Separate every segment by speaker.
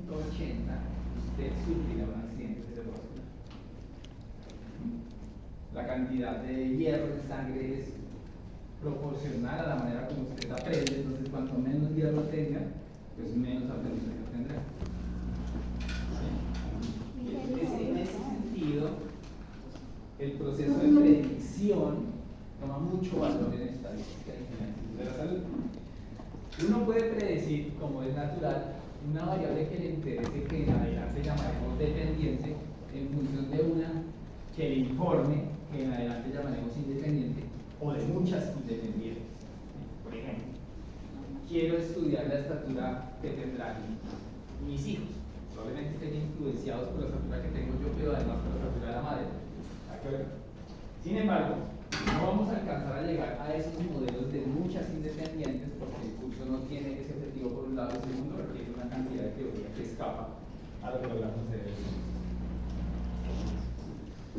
Speaker 1: 180, usted sufrirá un accidente cerebrovascular. La cantidad de hierro en sangre es proporcional a la manera como usted aprende, entonces cuanto menos hierro tenga, pues menos aprendizaje tendrá. ¿Sí? En ese sentido, el proceso de predicción toma mucho valor en estadística y finanzas de la salud. Uno puede predecir, como es natural, una variable que le interese que en adelante llamaremos dependiente en función de una que le informe que en adelante llamaremos independiente o de muchas independientes. Por ejemplo, quiero estudiar la estatura que tendrán mis hijos. Probablemente estén influenciados por la estatura que tengo yo, pero además por la estatura de la madre. ¿De acuerdo? Sin embargo, no vamos a alcanzar a llegar a esos modelos de muchas independientes porque el curso no tiene ese objetivo por un lado y segundo requiere una cantidad de teoría que escapa a lo que logramos hacer.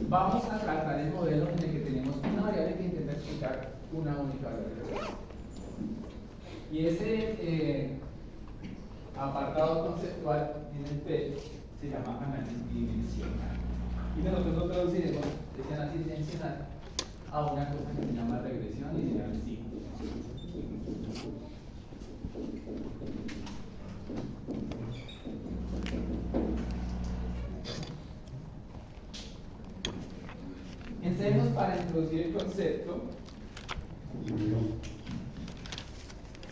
Speaker 1: Vamos a tratar el modelo en el que tenemos una variable que intenta explicar una única variable. Y ese apartado conceptual en el P se llama análisis bidimensional. Y nosotros lo traduciremos ese análisis bidimensional a una cosa que se llama regresión lineal simple. Empecemos para introducir el concepto.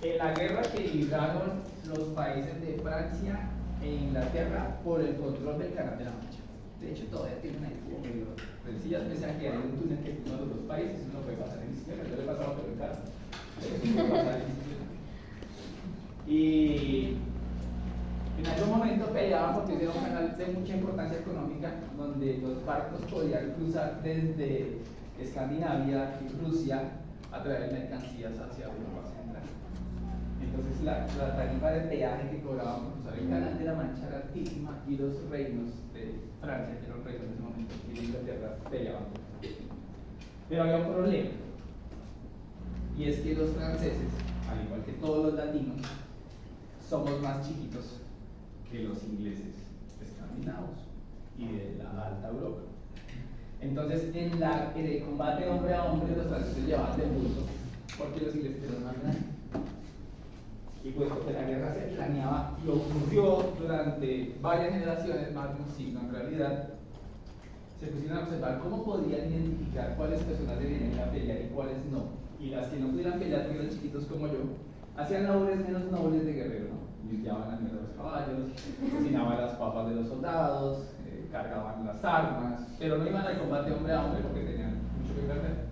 Speaker 1: En la guerra que libraron los países de Francia e Inglaterra por el control del Canal de la Mancha. De hecho, todavía tiene una discusión medio sencilla, pese a que hay un túnel que uno de los dos países, uno puede pasar en bicicleta, yo le he pasado por el carro, y en algún momento peleaban porque era un canal de mucha importancia económica, donde los barcos podían cruzar desde Escandinavia y Rusia a traer mercancías hacia Europa Central. Entonces la tarifa de peaje que cobraban por cruzar el Canal de la Mancha era altísima y los reinos de Francia, que eran reinos en ese momento, y de Inglaterra peleaban. Pero había un problema, y es que los franceses, al igual que todos los latinos, somos más chiquitos que los ingleses escandinavos y de la alta Europa. Entonces, en el combate hombre a hombre, los franceses llevaban de bulto porque los ingleses eran más grandes. Y puesto que la guerra se planeaba y ocurrió durante varias generaciones, más de un siglo en realidad, se pusieron a observar cómo podían identificar cuáles personas debían ir a pelear y cuáles no. Y las que no pudieran pelear, porque eran chiquitos como yo, hacían labores menos nobles de guerrero, ¿no? Limpiaban la mierda de los caballos, cocinaban las papas de los soldados, cargaban las armas, pero no iban al combate hombre a hombre porque tenían mucho que perder.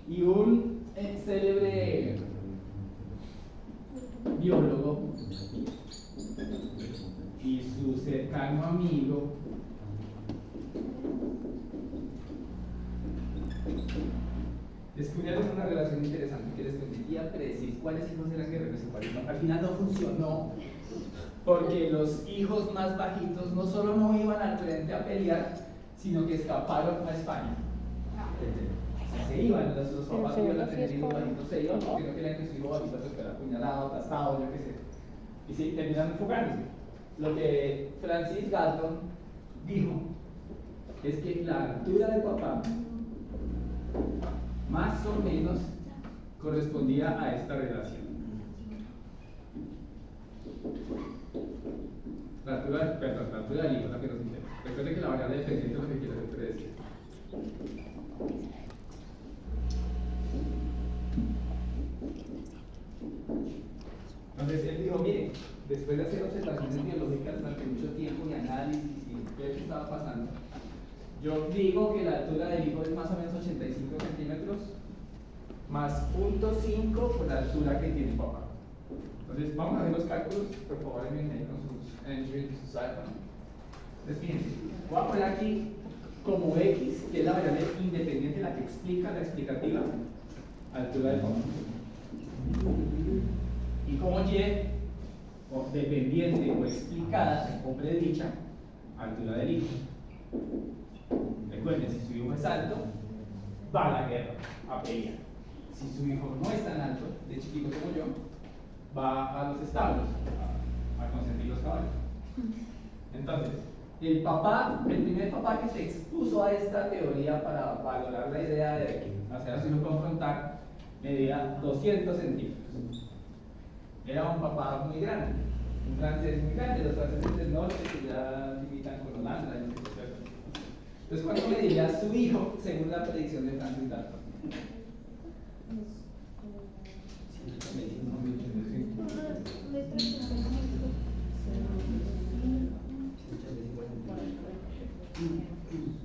Speaker 1: Y un célebre biólogo y su cercano amigo descubrieron una relación interesante que les permitía predecir cuáles hijos eran guerreros y cuáles no. Al final no funcionó porque los hijos más bajitos no solo no iban al frente a pelear, sino que escaparon a España. Se iban, los papás iban a tener hijos bajitos, se iban porque no querían que su hijo bajito se fuera apuñalado, aplastado, yo qué sé. Y se terminan enfogándose. Lo que Francis Galton dijo es que la altura del papá más o menos correspondía a esta relación. La altura del hijo, la que nos interesa. Recuerden que la variable dependiente es lo que quiere hacer predecir. Entonces él dijo, mire, después de hacer observaciones biológicas durante mucho tiempo y análisis y ver qué estaba pasando, yo digo que la altura del hijo es más o menos 85 centímetros más 0.5 por la altura que tiene el papá. Entonces vamos a hacer los cálculos, por favor, en con sus entry, sus iPhone. Entonces fíjense, voy a poner aquí como X, que es la variable independiente, la que explica la explicativa, altura del papá. Y como Y, o dependiente o explicada o predicha, altura del hijo. Recuerden, si su hijo es alto, va a la guerra, a pelear. Si su hijo no es tan alto, de chiquito como yo, va a los establos, a consentir los caballos. Entonces, el primer papá que se expuso a esta teoría para valorar la idea de hacer a su hijo confrontar, medía 200 centímetros. Era un papá muy grande, un francés muy grande, los franceses del norte que ya limitan con Holanda. Y no sé qué. Entonces, ¿cuánto mediría su hijo según la predicción de Francis Dalton?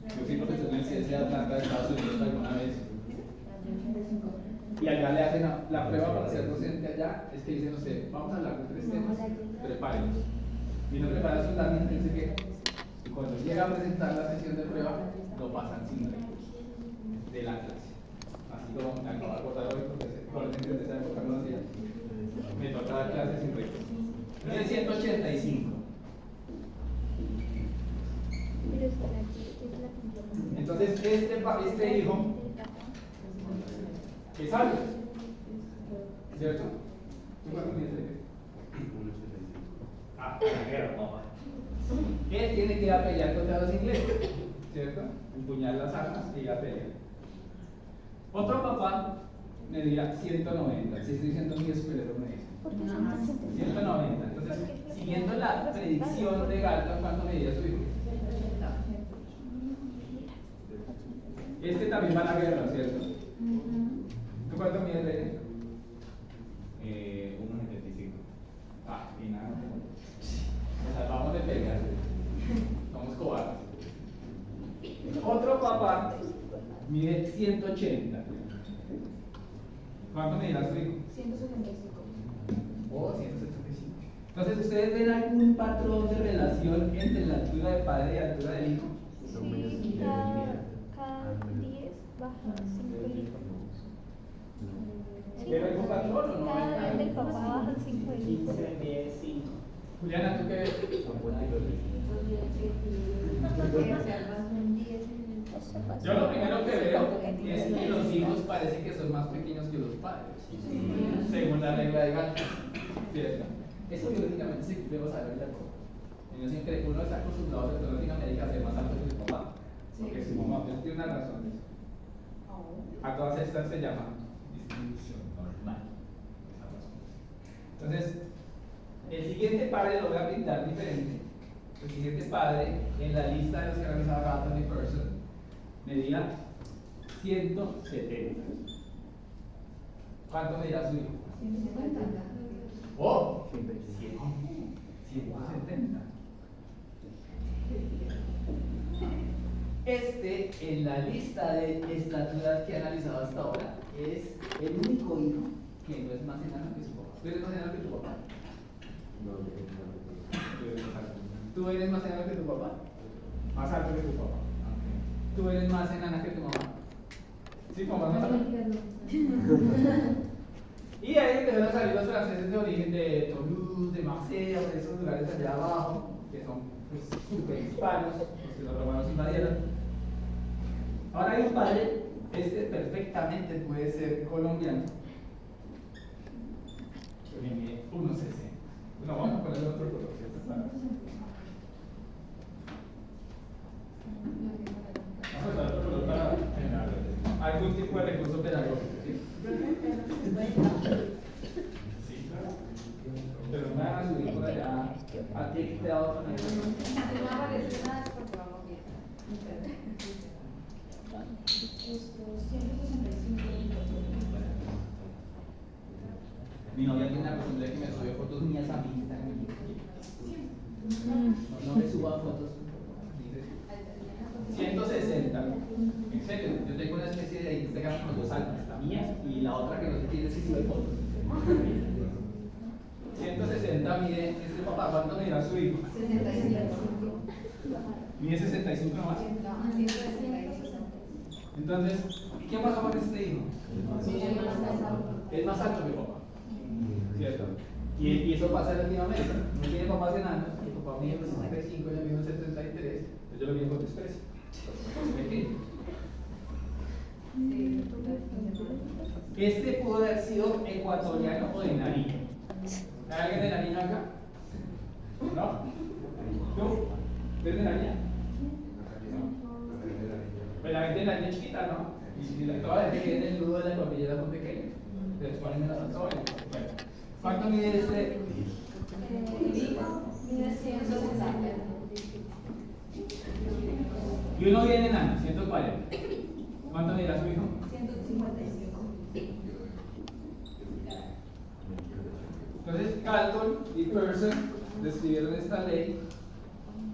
Speaker 1: Yo fui profesor en ciencia de Atlanta de Estados Unidos alguna vez. Y allá le hacen la prueba para ser docente allá, es que dicen, no sé, vamos a hablar de 3 temas, prepárense. Y no preparan su lámina, dice que cuando llega a presentar la sesión de prueba, lo pasan sin recursos de la clase. Así como me acabo de acordar hoy, porque probablemente en esa época no lo hacía. Me tocaba dar clases sin recursos. En 185. Entonces, este hijo es algo, ¿cierto? ¿Tú cuánto mides? 1,85. Ah, la guerra, papá. Él tiene que ir a pelear contra los ingleses, ¿cierto? Empuñar las armas y ir a pelear. Otro papá medía 190. Si estoy diciendo muy superior, me dice. 190. Entonces, siguiendo la predicción de Galton, ¿cuánto medía su hijo? Este también va a la guerra, ¿cierto? ¿Tú cuánto mides, Reine?
Speaker 2: 1,75.
Speaker 1: Ah, y nada. Nos salvamos de pelear. Somos cobardes. Otro papá mide 180. ¿Cuánto medirá su hijo?
Speaker 3: 175.
Speaker 1: Oh, 175. Entonces, ¿ustedes ven algún patrón de relación entre la altura del padre y la altura del hijo?
Speaker 3: Sí, cada 10 baja 5 litros.
Speaker 1: ¿Pero algún patrón o no?
Speaker 3: Cada vez del papá baja 5 litros.
Speaker 4: 15, 10, 5.
Speaker 1: Juliana, ¿tú qué ves? Yo lo primero que veo es que los hijos parece que son más pequeños que los padres, según la regla de Galton. ¿Cierto? Eso biológicamente sí debemos saber de todo. Uno está acostumbrado en Latinoamérica a ser más alto que su papá, porque su mamá tiene una razón de eso. A todas estas se llama distribución normal. Entonces, el siguiente padre lo voy a pintar diferente. El siguiente padre, en la lista de los que realizaba Galton y Person, medía 170. ¿Cuánto medirá su hijo?
Speaker 3: 150.
Speaker 1: ¡Oh! 170. Este, en la lista de estaturas que he analizado hasta ahora, es el único hijo que no es más enano que su papá. ¿Tú eres más enano que tu papá? ¿Tú eres más enano que tu papá? Más alto que tu papá. ¿Tú eres más enana que tu mamá? ¿Sí, tu mamá es más alta? Y ahí empezaron a salir los franceses de origen de Toulouse, de Marsella, de esos lugares allá abajo, que son pues, super hispanos, porque los romanos invadieron. Ahora hay un padre, este perfectamente puede ser colombiano, que mide 1,60. No, vamos a ponerle otro color, ¿cierto? Vamos a poner otro color para generar algún tipo de recurso pedagógico, ¿sí? Sí, claro. Pero no me van a subir por allá a TikTok.
Speaker 3: No aparece nada porque vamos bien. 165.
Speaker 1: Mi novia tiene la costumbre de que me sube fotos mías a mi Instagram. No me suba fotos. 160. En serio, yo tengo una especie de Instagram con 2 almas, la mía y la otra que no se tiene si sube fotos. 160 mide este papá, ¿cuánto medirá su hijo?
Speaker 3: 65.
Speaker 1: Mide 65 nomás. Entonces, ¿qué pasó con este hijo? Es más alto que papá, ¿cierto? Y eso pasa en Latinoamérica. No tiene papás enanos, el papá mide 65, yo mido 73, yo lo mido con desprecio. Este pudo haber sido ecuatoriano o de Nariño. ¿Hay alguien de Nariño acá? ¿No? ¿Tú? ¿Eres de la niña? Pues la gente de la niña es chiquita, ¿no? Y toda la gente que viene el nudo de la cordillera es muy pequeño. Entonces ponen menos alto. Bueno, ¿cuánto mide este?
Speaker 3: Mide 160.
Speaker 1: Y uno viene enano, 140. ¿Cuánto mide su hijo?
Speaker 3: 155.
Speaker 1: Entonces, Galton y Pearson describieron esta ley.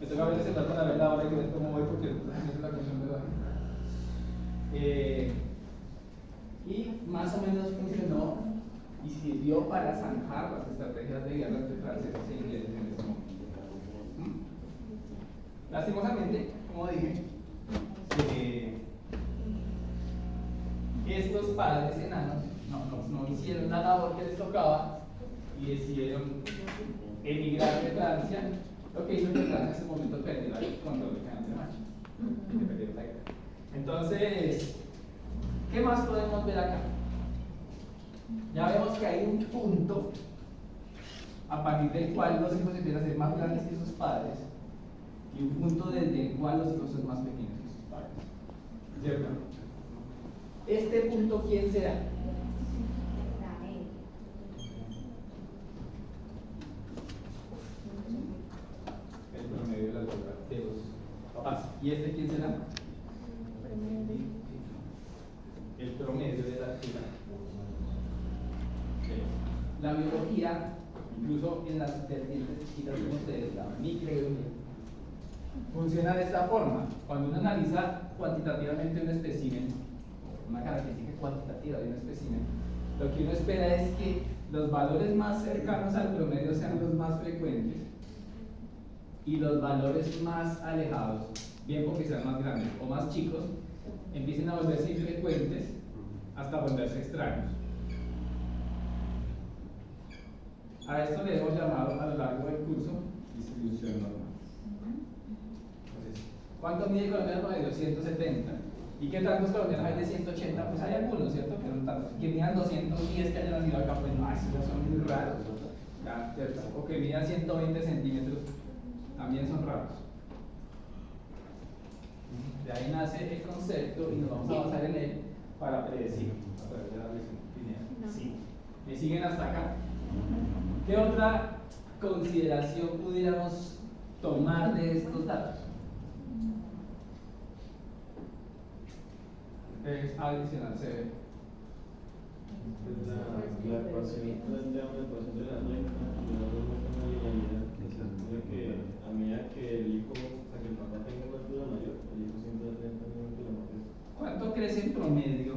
Speaker 1: Me toca presentar con la verdad ahora que ver cómo voy porque es la cuestión de hoy. Y más o menos funcionó y sirvió para zanjar las estrategias de guerra entre franceses e ingleses en ese momento. Lastimosamente, como dije, estos padres enanos no hicieron la labor que les tocaba y decidieron emigrar de Francia, lo que hizo que Francia en ese momento perdiera el control del Canal de Mancha. Entonces, ¿qué más podemos ver acá? Ya vemos que hay un punto a partir del cual los hijos empiezan a ser más grandes que sus padres y un punto desde el cual los hijos son más pequeños que sus padres. ¿Cierto? Este punto, ¿quién será? El promedio de la altura de los papás. ¿Y este quién será? El promedio de la altura. La biología, incluso en las vertientes chiquitas como ustedes, la microbiología, funciona de esta forma. Cuando uno analiza cuantitativamente un espécimen, una característica cuantitativa de un espécimen, lo que uno espera es que los valores más cercanos al promedio sean los más frecuentes y los valores más alejados, bien porque sean más grandes o más chicos, empiecen a volverse infrecuentes hasta volverse extraños. A esto le hemos llamado a lo largo del curso distribución normal. Entonces, ¿cuánto mide el colombiano promedio? 170. ¿Y qué tantos colombianos hay de 180? Pues hay algunos, ¿cierto? Que no tantos. Que midan 210 que hayan nacido acá, pues no, esos son muy raros. ¿Ya? ¿Cierto? O que midan 120 centímetros, también son raros. De ahí nace el concepto y nos vamos a basar en él para predecir, a través de la lección lineal. Sí. ¿Me siguen hasta acá? ¿Qué otra consideración pudiéramos tomar de estos datos? Es adicional, se ve.
Speaker 2: La ecuación plantea una ecuación de la recta y la otra muestra una linealidad. Que a medida que el hijo, o sea, que el papá tenga una altura mayor, el hijo siempre va a tener también una altura mayor. ¿Cuánto
Speaker 1: crece en promedio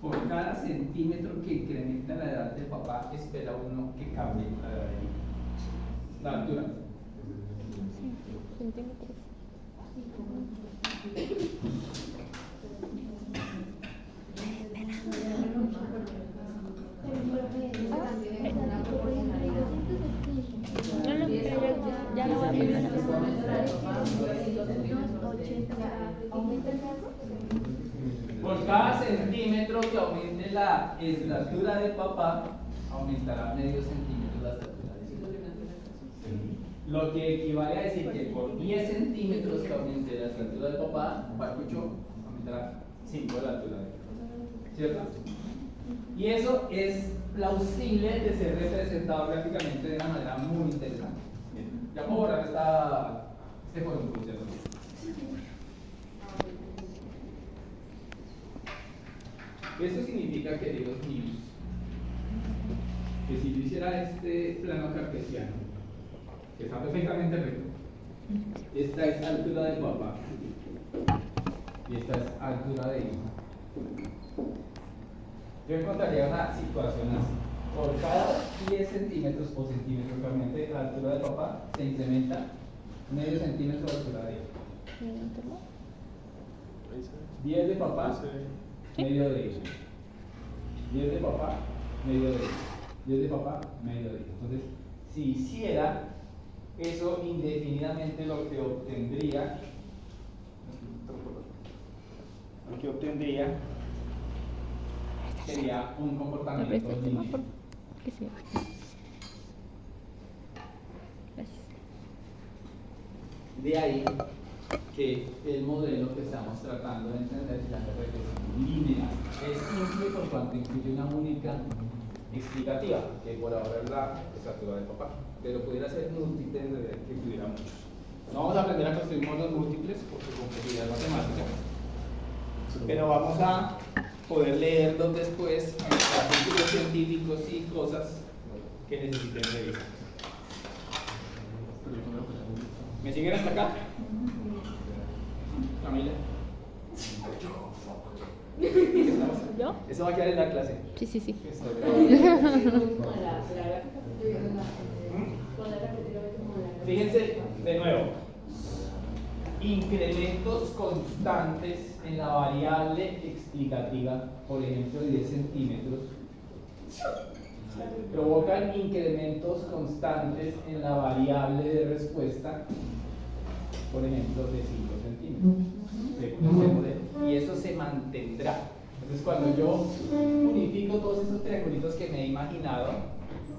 Speaker 1: por cada centímetro que incrementa la edad del papá? Espera uno que cambie la edad del hijo. La altura.
Speaker 3: Centímetros. Ya no va a poner
Speaker 1: por cada centímetro que aumente la estatura del papá, aumentará medio centímetro la estatura de su hijo. Lo que equivale a decir que por 10 centímetros que aumente la estatura del papá, Pacucho aumentará 5 de la altura de él. ¿Cierto? Y eso es plausible de ser representado gráficamente de una manera muy interesante. Bien. Ya puedo borrar este foro, ¿cierto? Esto significa, queridos niños, que si yo hiciera este plano cartesiano, que está perfectamente recto, esta es altura de papá y esta es altura de hijo, yo encontraría una situación así. Por cada 10 centímetros o centímetros que aumente la altura del papá, se incrementa medio centímetro de altura de hijo. 10 de papá, medio de hijo. 10 de papá, medio de hijo. 10 de papá, medio de hijo. Entonces, si hiciera eso indefinidamente, lo que obtendría sería un comportamiento lineal. De ahí que el modelo que estamos tratando de entender se llama regresión lineal. Es simple por cuanto incluye una única explicativa, que por ahora es la estatura del papá, pero pudiera ser múltiple de que tuviera muchos. No vamos a aprender a construir modelos múltiples por su complejidad matemática, pero vamos a poder leerlos después en artículos científicos y cosas que necesiten revisar. ¿Me siguen hasta acá? Camila.
Speaker 3: ¿Yo?
Speaker 1: Eso va a quedar en la clase.
Speaker 3: Sí, sí, sí.
Speaker 1: Fíjense de nuevo. Incrementos constantes en la variable explicativa, por ejemplo, 10 centímetros, provocan incrementos constantes en la variable de respuesta, por ejemplo, de 5 centímetros, según este modelo. Y eso se mantendrá. Entonces, cuando yo unifico todos esos triangulitos que me he imaginado,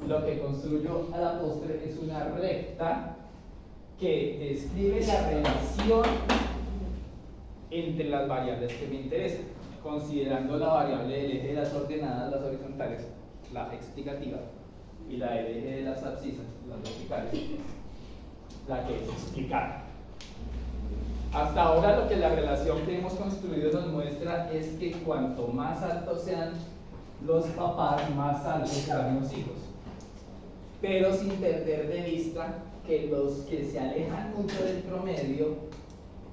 Speaker 1: lo que construyo a la postre es una recta que describe la relación entre las variables que me interesan, considerando la variable del eje de las ordenadas, las horizontales, la explicativa, y la del eje de las abscisas, las verticales, la que es explicada. Hasta ahora lo que la relación que hemos construido nos muestra es que cuanto más altos sean los papás, más altos serán los hijos, pero sin perder de vista que los que se alejan mucho del promedio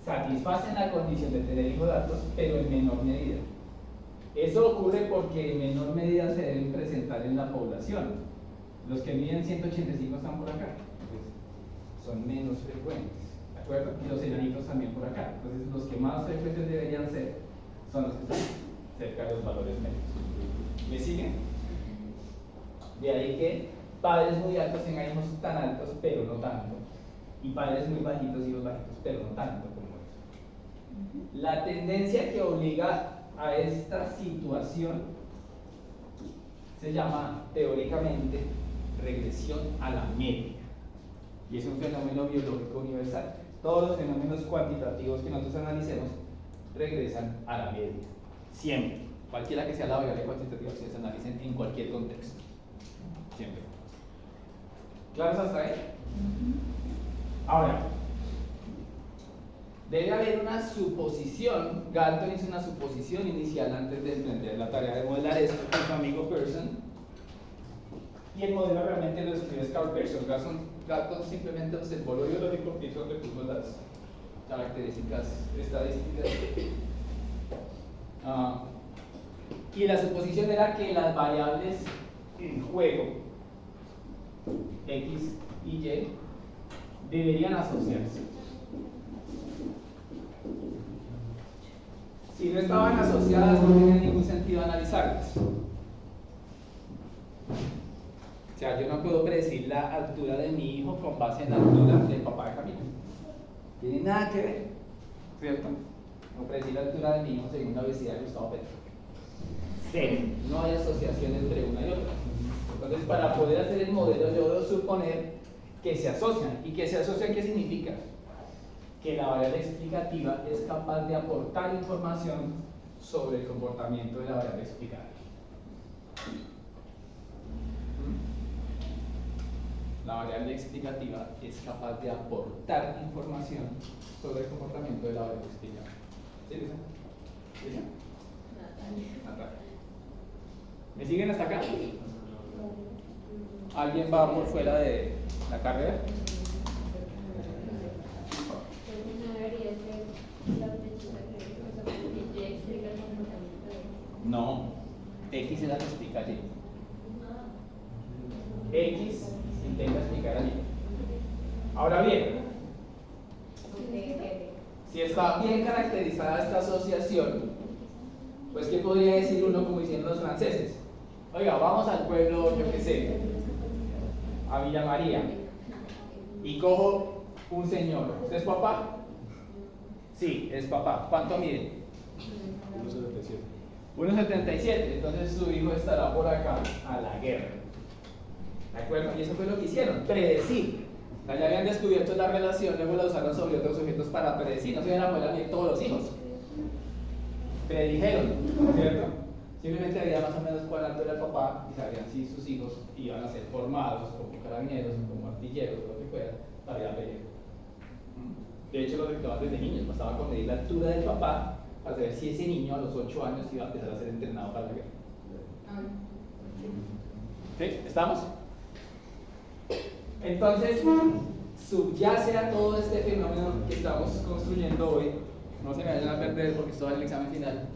Speaker 1: satisfacen la condición de tener hijos altos, pero en menor medida. Eso ocurre porque en menor medida se deben presentar en la población. Los que miden 185 están por acá, pues son menos frecuentes, ¿de acuerdo? Y los enanitos también por acá. Entonces los que más frecuentes deberían ser son los que están cerca de los valores medios. ¿Me siguen? De ahí que padres muy altos tengan hijos tan altos, pero no tanto, y padres muy bajitos, hijos bajitos, pero no tanto como eso. La tendencia que obliga a esta situación se llama teóricamente regresión a la media, y es un fenómeno biológico universal. Todos los fenómenos cuantitativos que nosotros analicemos regresan a la media, siempre, cualquiera que sea la variable cuantitativa que se analicen en cualquier contexto, siempre. ¿Claros hasta ahí? Ahora, debe haber una suposición. Galton hizo una suposición inicial antes de emprender la tarea de modelar esto con su amigo Pearson, y el modelo realmente lo escribió Carl Pearson. Galton simplemente observó lo biológico, Pearson le puso las características estadísticas. Y la suposición era que las variables en juego X y Y deberían asociarse. Si no estaban asociadas, no tenía ningún sentido analizarlas. O sea, yo no puedo predecir la altura de mi hijo con base en la altura del papá de Camila. Tiene nada que ver, ¿cierto? No predecir la altura de mi hijo según la obesidad de Gustavo Petro. Cero. No hay asociación entre una y otra. Entonces, para poder hacer el modelo, yo debo suponer que se asocian. ¿Y que se asocian qué significa? Que la variable explicativa es capaz de aportar información sobre el comportamiento de la variable explicada. La variable explicativa es capaz de aportar información sobre el comportamiento de la variable explicada. ¿Sí, Lisa? ¿Lisa? Natalia. ¿Me siguen hasta acá? ¿Alguien va por fuera de la carrera? No, X es la que explica allí. X intenta explicar allí. Ahora bien, si está bien caracterizada esta asociación, pues ¿qué podría decir uno como hicieron los franceses? Oiga, vamos al pueblo, yo qué sé, a Villa María, y cojo un señor. ¿Usted es papá? Sí, es papá. ¿Cuánto mide? 1,77. Entonces su hijo estará por acá a la guerra. ¿De acuerdo? Y eso fue lo que hicieron, predecir. O sea, ya habían descubierto la relación, luego la usaron sobre otros sujetos para predecir. No se iban a poder unir todos los hijos. Predijeron, ¿cierto? Simplemente había más o menos cuadrando era el papá y sabían si sus hijos iban a ser formados como carabineros, como artilleros, o lo que fuera, para ir a pelear. De hecho, lo detectaban desde niños, bastaba con medir la altura del papá para saber si ese niño a los 8 años iba a empezar a ser entrenado para la guerra. ¿Sí? ¿Estamos? Entonces, subyace a todo este fenómeno que estamos construyendo hoy. No se me vayan a perder porque esto va en el examen final.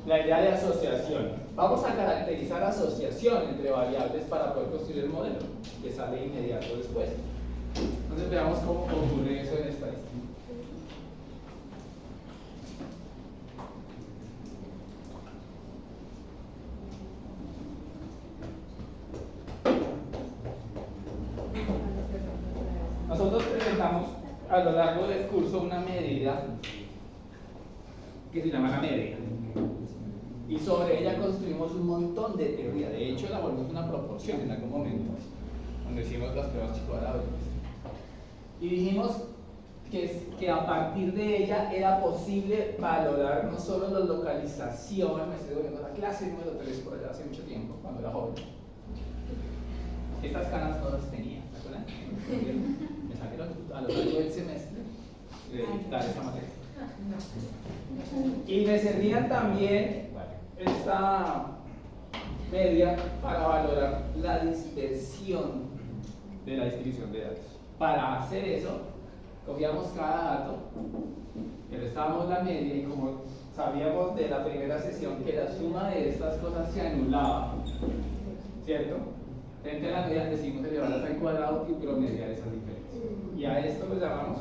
Speaker 1: La idea de asociación. Vamos a caracterizar asociación entre variables para poder construir el modelo, que sale inmediato después. Entonces veamos cómo ocurre eso en estadística. Nosotros presentamos a lo largo del curso una medida que se llama la media. Y sobre ella construimos un montón de teoría. De hecho, elaboramos una proporción en algún momento, cuando hicimos las pruebas chico-variables. Y dijimos que a partir de ella era posible valorar no solo la localización, me estoy volviendo a la clase número 3 por allá hace mucho tiempo, cuando era joven. Estas canas no las tenía, ¿se acuerdan? Me salieron a lo largo del semestre de dictar esta materia. Y me servían también esta media para valorar la dispersión de la distribución de datos. Para hacer eso, cogíamos cada dato, le restábamos la media y como sabíamos de la primera sesión que la suma de estas cosas se anulaba, ¿cierto? Frente a la media decimos elevarlas al cuadrado y promediar esas diferencias. Y a esto lo llamamos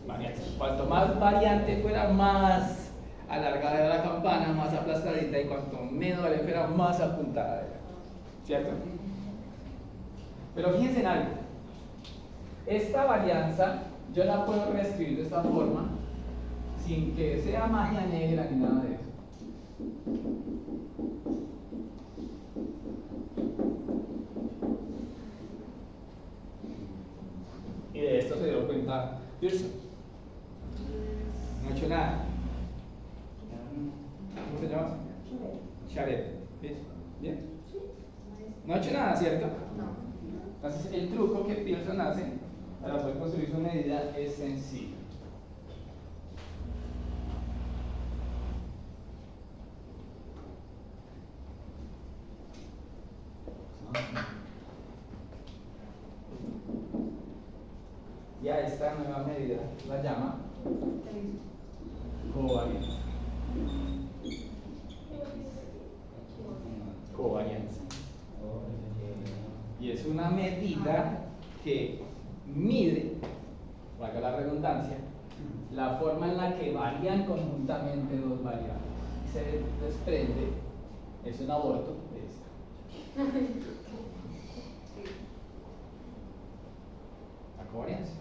Speaker 1: varianza. Cuanto más variante fuera, más alargada era la campana, más aplastadita, y cuanto menos variante fuera, más apuntada era. ¿Cierto? Pero fíjense en algo. Esta varianza yo la puedo reescribir de esta forma sin que sea magia negra ni nada de eso. Y de esto se dio cuenta Pearson. No ha hecho nada. ¿Cómo se llama? Charet. ¿Bien? No ha hecho nada, ¿cierto? No. Entonces el truco que Pearson hace para poder construir su medida es sencillo. Y a esta nueva medida la llama covarianza. Covarianza. Y es una medida que mide, valga la redundancia, la forma en la que varían conjuntamente dos variables. Y se desprende, es un aborto de esta. La covarianza.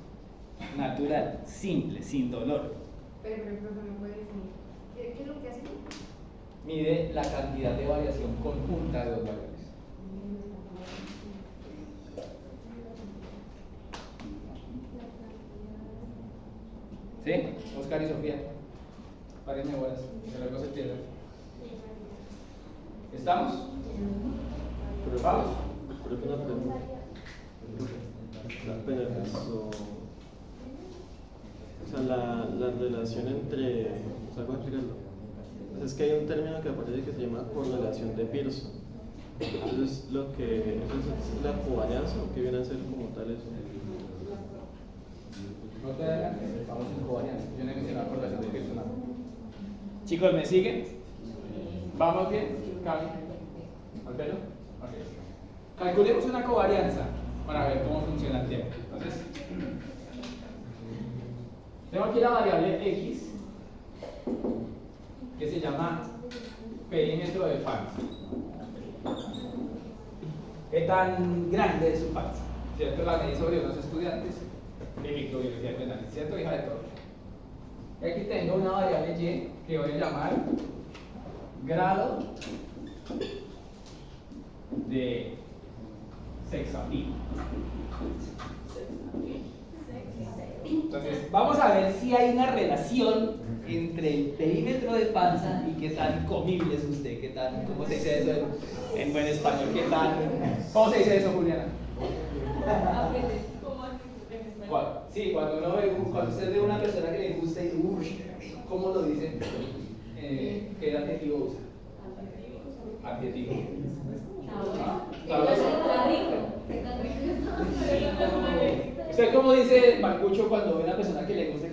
Speaker 1: Natural, simple, sin dolor.
Speaker 4: Pero ¿me puede definir? ¿Qué es lo que hace?
Speaker 1: Mide la cantidad de variación conjunta de dos variables. ¿Sí? Oscar y Sofía. Párenme bolas, que luego se pierden. ¿Estamos? ¿Vamos?
Speaker 2: Pero una pregunta. O sea, la relación entre. O sea, ¿cómo explicarlo? Es que hay un término que aparece que se llama correlación de Pearson. Entonces, ¿eso es la covarianza o qué viene a ser como tal eso?
Speaker 1: No te adelantes, estamos en covarianza. Yo no he mencionado correlación de Pearson. Chicos, ¿me siguen? ¿Vamos bien? ¿Cami? ¿Al pelo? Ok. Calculemos una covarianza para ver cómo funciona el tiempo. Entonces, tengo aquí la variable x, que se llama perímetro de falsa. ¿Qué tan grande es su falsa? ¿Cierto? La medí sobre unos estudiantes de microbiología penal, ¿cierto? Hija de todo. Y aquí tengo una variable y que voy a llamar grado de sex appeal. Entonces, vamos a ver si hay una relación entre el perímetro de panza y qué tan comible es usted, qué tan, ¿cómo se dice eso en buen español? ¿Qué tan, cómo se dice eso, Juliana? Sí, cuando usted ve a una persona que le gusta y ¿cómo lo dice? ¿Qué adjetivo usa? Adjetivo. ¿Usted cómo dice Marcucho cuando ve a una persona que le gusta?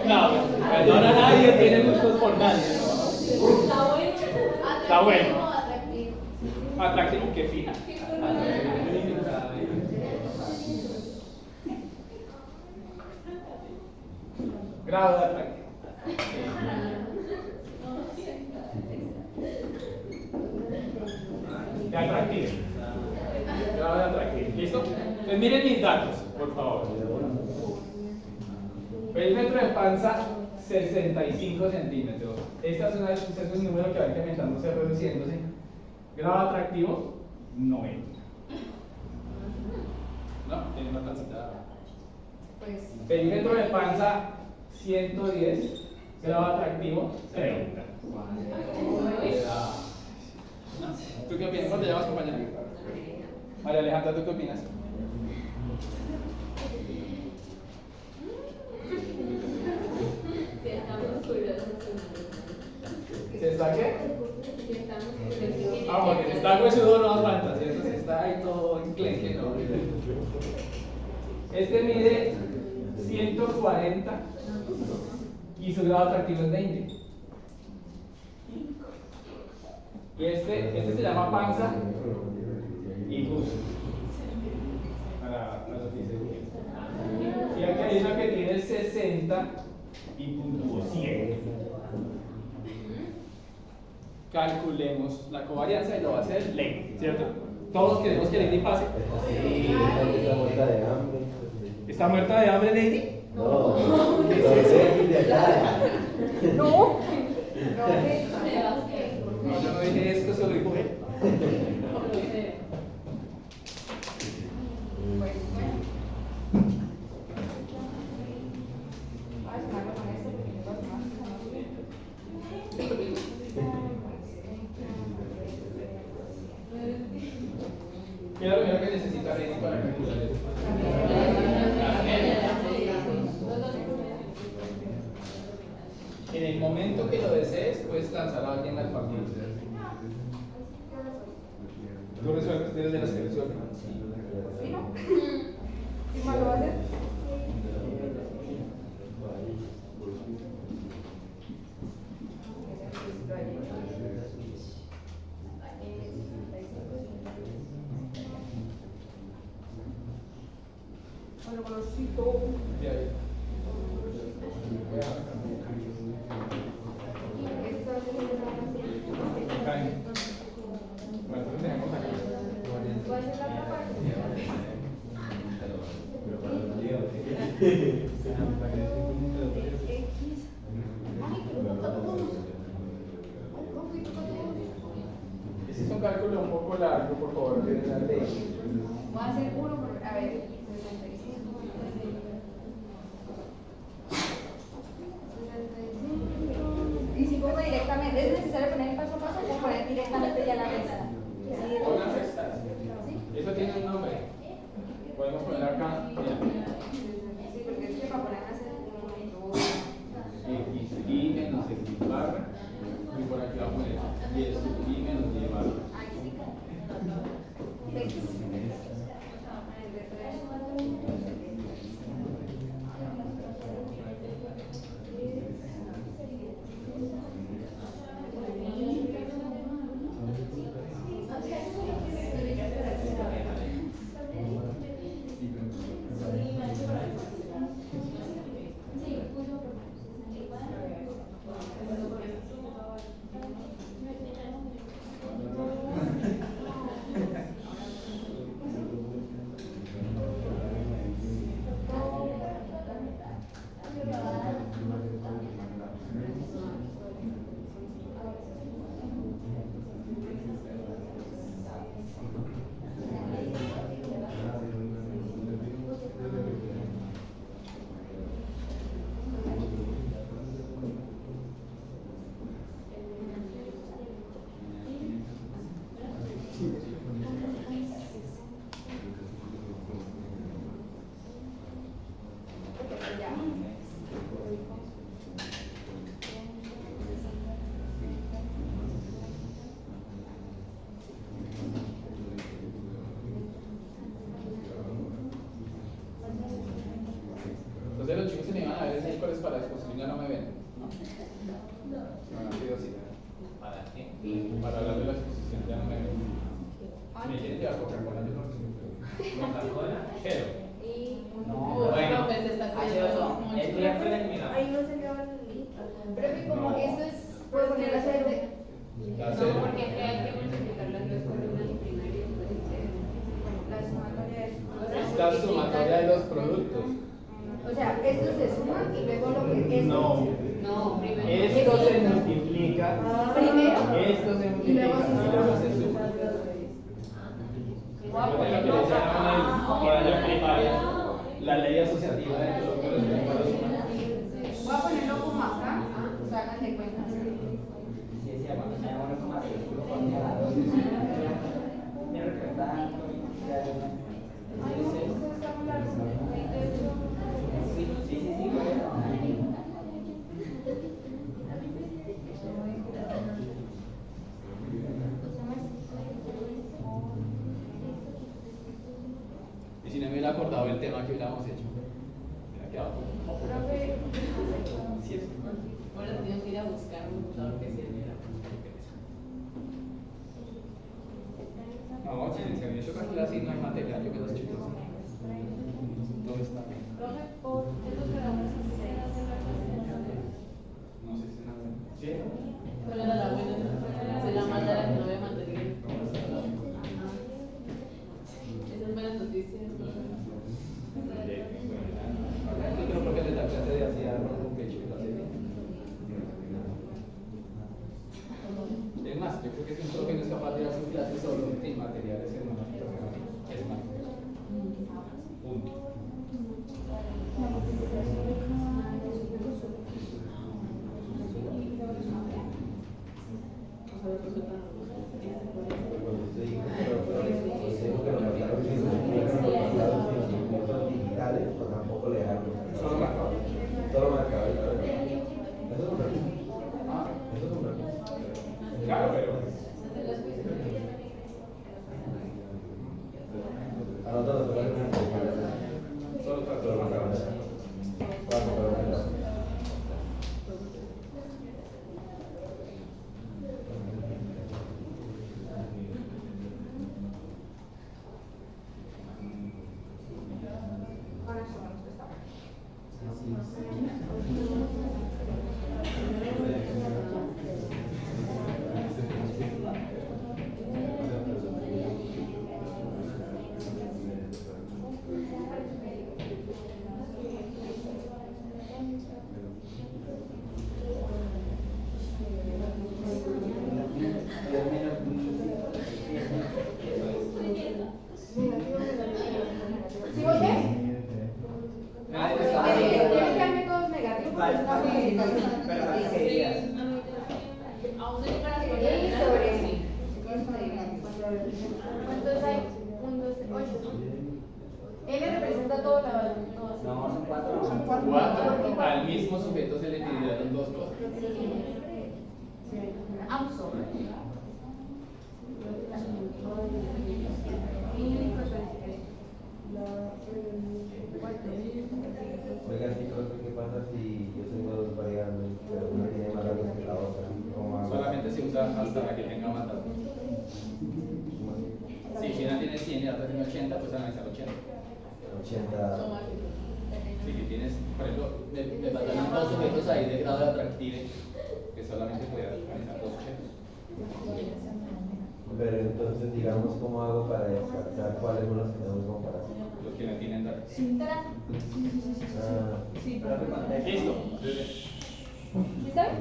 Speaker 1: No, perdona, nadie tiene gustos por nadie. Está bueno. Atractivo, que fija. Grado de atractivo. De atractivo. Grado de atractivo. ¿Listo? Pues miren mis datos, por favor. Perímetro de panza, 65 centímetros. Este es un número que va incrementándose, reduciéndose. Grado atractivo, 90. ¿No? Tiene una pancita. Perímetro de panza, 110. Grado atractivo, 30. ¿Tú qué opinas? ¿Cómo te llamas, compañera? María Alejandra, ¿tú qué opinas? ¿Se está qué? Ah, porque si está huesudo no aguanta, ¿cierto? Si está ahí todo enclenque, no. Este mide 140 y su grado atractivo es 20. Y este se llama panza y gusto. Para los que se gusten. Y aquí hay una que tiene 60 y puntuó 100. Calculemos la covarianza y lo va a hacer Lady, ¿cierto? Todos queremos que Lady pase.
Speaker 5: Sí, está muerta de hambre.
Speaker 1: ¿Está muerta de hambre, Lady?
Speaker 5: No, ¿qué es eso? De allá.
Speaker 3: No.
Speaker 1: No, yo no dije esto, solo dijo él. ¿Qué es lo primero que necesita Lady para calcular esto? En el momento que lo desees, puedes lanzar a alguien al partido. Tú resuelves, eres de las que resuelven.
Speaker 4: ¿Sí, no? ¿Qué más lo va a hacer? Bueno, conocido.
Speaker 1: De ahí. Bueno, entonces tenemos acá.
Speaker 4: ¿Cuál es la otra parte?
Speaker 1: Ese es un cálculo un poco largo, por favor, de la ley.
Speaker 4: Voy a hacer uno por, a ver, 65. Y si pongo directamente, ¿es necesario poner el paso a paso o poner directamente ya la resta?
Speaker 1: Pon las restas. Eso tiene un nombre. Podemos poner acá. Mira.
Speaker 4: Sí, porque es que para poner a hacer uno, dos.
Speaker 1: X y menos X barra. Y por aquí va a poner y sub y menos Y barra. curiosidad. ¿Para qué? Para hablar de la exposición de América. ¿Me quieren llevar Coca-Cola? Yo no Coca-Cola. Cero.
Speaker 3: No,
Speaker 1: Bueno,
Speaker 3: pues está
Speaker 1: H2O. El miércoles, mira.
Speaker 4: Ahí no se vio el. Pero que como
Speaker 1: No.
Speaker 4: esto es. Puedo poner la sede.
Speaker 1: La
Speaker 3: No,
Speaker 1: cero.
Speaker 3: porque es que hay que multiplicar las dos columnas primarias.
Speaker 4: La sumatoria es.
Speaker 1: Es la sumatoria de los productos.
Speaker 4: O sea, esto se suma y luego lo que es.
Speaker 1: No.
Speaker 3: No, primero.
Speaker 1: Esto se multiplica.
Speaker 4: Primero.
Speaker 1: Esto se
Speaker 4: Y
Speaker 1: multiplica.
Speaker 4: luego
Speaker 1: Y luego se suma.
Speaker 4: Guapo,
Speaker 1: Lo que le llamaban por año primaria, la ley asociativa de los números de números humanos.
Speaker 4: voy a ponerlo como acá. O sea, hagan de cuenta. Ay, no, esto está muy largo.
Speaker 1: Y si no me hubiera acordado el tema que hubiéramos hecho, me hubiera quedado como
Speaker 4: Profe,
Speaker 1: sí, es.
Speaker 3: Bueno, tenemos que ir a buscar un computador que sirviera.
Speaker 1: No, si se me hecho tranquila así no hay material, yo quedo chistoso. Todo está bien.
Speaker 4: profe, por eso quedamos
Speaker 1: No sé si es nada. ¿Sí?
Speaker 3: ¿Cuál era la buena? Se la manda la que no ve material. Esas buenas noticias.
Speaker 1: Yo creo que le da clase de así a un pecho y lo hace bien. Es más, yo creo que si un profe no es capaz de dar su clase solo sin materiales en una es más. Punto.
Speaker 5: digitales, pues tampoco le dejaron.
Speaker 1: Solo marcado.
Speaker 5: Solo marcado. Eso es un recurso.
Speaker 1: Ah,
Speaker 5: Eso es un recurso.
Speaker 1: claro, pero.
Speaker 5: A nosotros nos toca
Speaker 1: Solo
Speaker 5: solo
Speaker 1: trato.
Speaker 5: marcado. Cuatro, pero
Speaker 4: Ahora sí, vamos a estar. ¿Sí voté?
Speaker 1: Nadie
Speaker 4: Tienes
Speaker 1: está.
Speaker 4: que darme todos negativos. Pues una
Speaker 3: Aún no llegan las
Speaker 4: Y
Speaker 3: columnas.
Speaker 4: sobre. ¿Cuántos hay? 1, 2, 8. N representa todo la.
Speaker 5: no, son cuatro.
Speaker 4: Son cuatro.
Speaker 1: Cuatro. Al mismo sujeto se le pidieron dos cosas.
Speaker 4: Auso.
Speaker 5: Oigan, chicos, ¿qué pasa si yo tengo dos variables, pero una tiene más datos que la otra? ¿Cómo hago?
Speaker 1: Solamente se usa hasta la que tenga más datos. Si una tiene 100 y la otra tiene 80, pues analizar 80.
Speaker 5: 80.
Speaker 1: Si que tienes, por ejemplo, me faltan dos sujetos ahí de grado de atractive, que solamente puede analizar dos 80.
Speaker 5: Pero entonces, digamos, ¿cómo hago para descartar cuáles son los que tenemos en comparación?
Speaker 1: Los que no tienen datos.
Speaker 5: Ah,
Speaker 1: Listo.
Speaker 4: ¿Sí saben?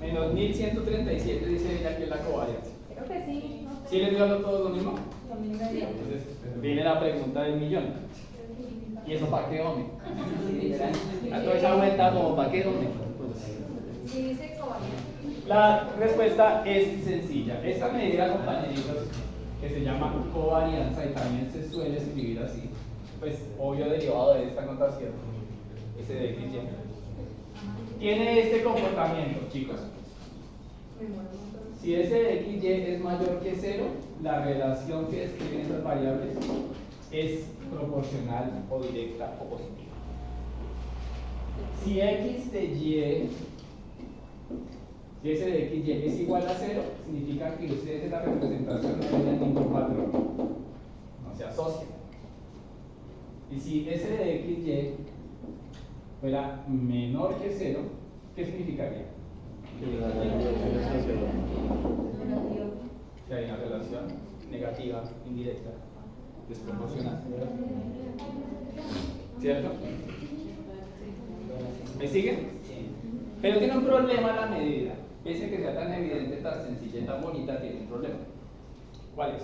Speaker 1: Menos 1137 dice ella que es la covarianza.
Speaker 4: Creo que sí.
Speaker 1: ¿Sí les dio a todos lo mismo?
Speaker 4: Sí.
Speaker 1: Entonces, viene la pregunta del millón. ¿Y eso para qué, hombre? A toda esa vuelta, como para qué, hombre.
Speaker 4: Sí, dice cobaliente.
Speaker 1: La respuesta es sencilla. Esta medida, compañeritos, que se llama covarianza y también se suele escribir así, pues obvio derivado de esta notación, S de X, Y. Tiene este comportamiento, chicos. Si S de X, Y es mayor que 0, la relación que describen estas variables es proporcional o directa o positiva. Si X de Y, Si S de XY es igual a 0, significa que ustedes en la representación no tienen ningún patrón, no se asocian. Y si S de XY fuera menor que 0, ¿qué significaría?
Speaker 2: Que la dirección es hacia abajo.
Speaker 1: Que hay una relación negativa, indirecta, desproporcional. ¿Cierto? ¿Me siguen? Pero tiene un problema la medida. Pese a que sea tan evidente, tan sencilla y tan bonita, tiene un problema. ¿Cuál es?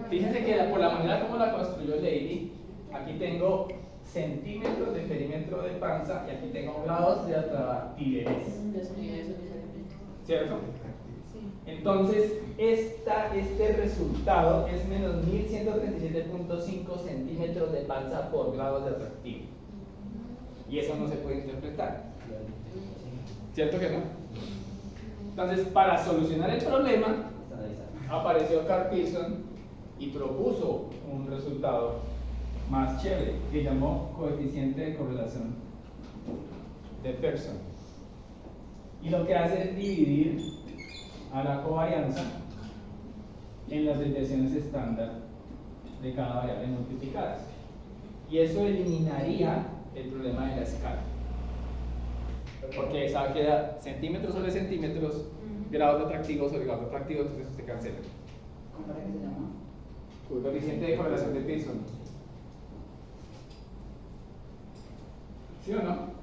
Speaker 1: Fíjense que por la manera como la construyó Lady, aquí tengo centímetros de perímetro de panza y aquí tengo grados de atractividad. ¿Cierto? Entonces, este resultado es menos 1137.5 centímetros de panza por grado de atractivo. Y eso no se puede interpretar. ¿Cierto que no? Entonces, para solucionar el problema, apareció Carl Pearson y propuso un resultado más chévere que llamó coeficiente de correlación de Pearson. Y lo que hace es dividir a la covarianza en las desviaciones estándar de cada variable multiplicadas. Y eso eliminaría el problema de la escala. Porque esa queda centímetros sobre centímetros, grados de atractivo sobre grados de atractivo, entonces se cancela.
Speaker 6: ¿Cómo era que se llama?
Speaker 1: Coeficiente de correlación de Pearson. ¿Sí o no?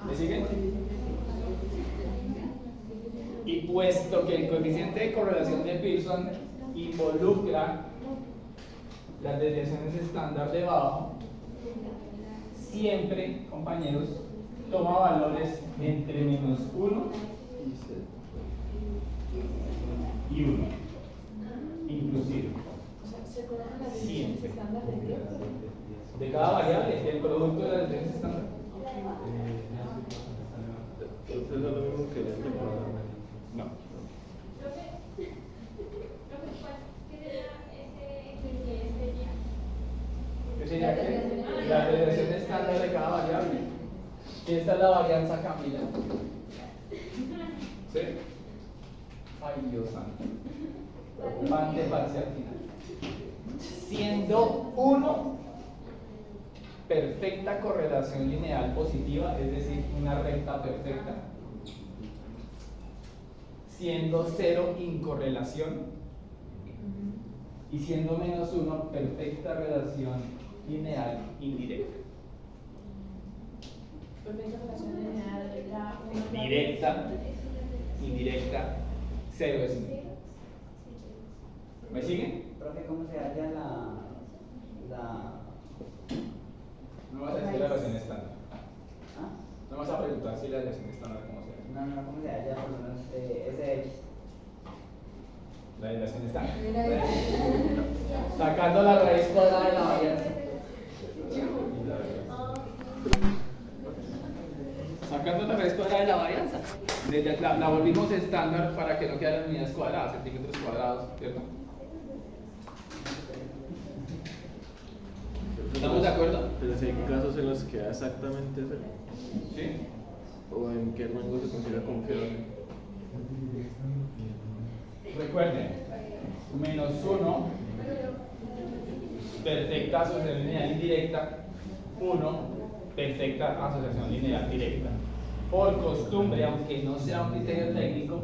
Speaker 1: ¿Me siguen? Y puesto que el coeficiente de correlación de Pearson involucra las desviaciones estándar debajo, siempre, compañeros, toma valores entre menos 1 y 1, inclusive. Siempre. De cada variable, el producto de las desviaciones estándar.
Speaker 2: Entonces es lo mismo que este programa.
Speaker 1: No. ¿Qué sería qué? La desviación estándar de cada variable. Y esta es la varianza Camila. ¿Sí? Ay, Dios santo. Preocupante parcial final. Siendo 1 perfecta correlación lineal positiva, es decir, una recta perfecta. Siendo 0 incorrelación. Y siendo menos 1 perfecta relación lineal indirecta.
Speaker 3: Perfecta relación lineal,
Speaker 1: Directa, indirecta, 0 es 1. ¿Me siguen?
Speaker 6: Profe, ¿cómo se halla
Speaker 1: No vas a decir la relación estándar.
Speaker 6: ¿Ah?
Speaker 1: No vas a preguntar si la relación estándar cómo se llama.
Speaker 6: No, ¿cómo se halla por lo menos SX?
Speaker 1: La relación estándar. Sacando la raíz cuadrada de la varianza. Sacando la raíz cuadrada de la varianza. La volvimos estándar para que no quedaran unidades cuadradas, centímetros cuadrados, ¿cierto? ¿Estamos de acuerdo?
Speaker 2: Pero si hay casos en los que da exactamente eso.
Speaker 1: ¿Sí?
Speaker 2: ¿O en qué rango se considera confiable?
Speaker 1: Recuerden, menos 1, perfecta asociación lineal indirecta, 1, perfecta asociación lineal directa. Por costumbre, aunque no sea un criterio técnico,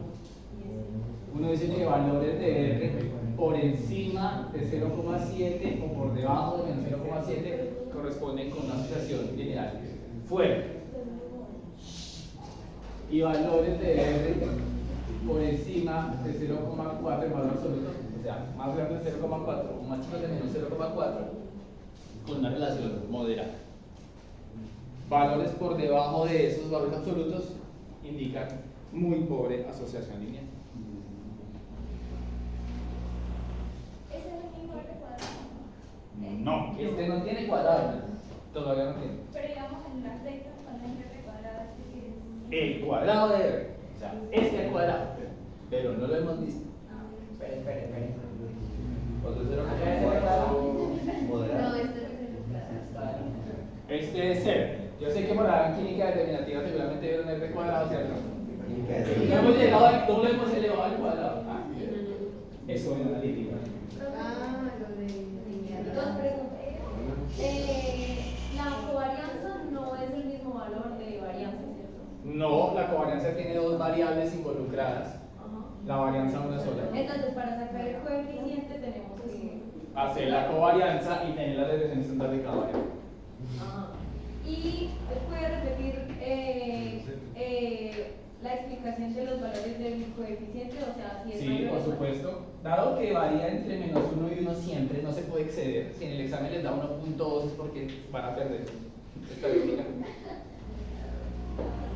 Speaker 1: uno dice que valores de R por encima de 0,7 o por debajo de menos 0,7 corresponden con una asociación lineal fuerte. Y valores de R por encima de 0,4 en valor absoluto, o sea, más grande de 0,4 o más chico de menos 0,4, con una relación moderada. Valores por debajo de esos valores absolutos indican muy pobre asociación lineal. No, este no tiene cuadrado. Todavía no tiene.
Speaker 4: Pero digamos en las rectas, cuando es R cuadrada, sí
Speaker 1: El cuadrado de R. O sea, este cuadrado. Pero no lo hemos visto.
Speaker 6: Espere.
Speaker 1: Otro cero
Speaker 6: Acá es
Speaker 5: Moderado.
Speaker 4: No, este es R.
Speaker 1: Este es cero. Yo sé que por la química determinativa seguramente vieron R cuadrado, ¿cierto? No hemos llegado al, no lo hemos elevado al cuadrado. Ah, eso es analítica.
Speaker 4: Ah, lo de lineal. Dos preguntas. La covarianza no es el mismo valor de varianza, ¿cierto?
Speaker 1: No, la covarianza tiene dos variables involucradas.
Speaker 4: Ajá.
Speaker 1: La varianza una sola.
Speaker 4: Entonces, para sacar el coeficiente tenemos que...
Speaker 1: Hacer la covarianza y tener la relación estándar de cada variable.
Speaker 4: Ajá. Y puede repetir la explicación de los valores del coeficiente, o sea, si es
Speaker 1: Sí,
Speaker 4: mayor
Speaker 1: por
Speaker 4: o menor.
Speaker 1: supuesto. Dado que varía entre menos 1 y 1 siempre, no se puede exceder. Si en el examen les da 1.2 es porque van a perder estadística.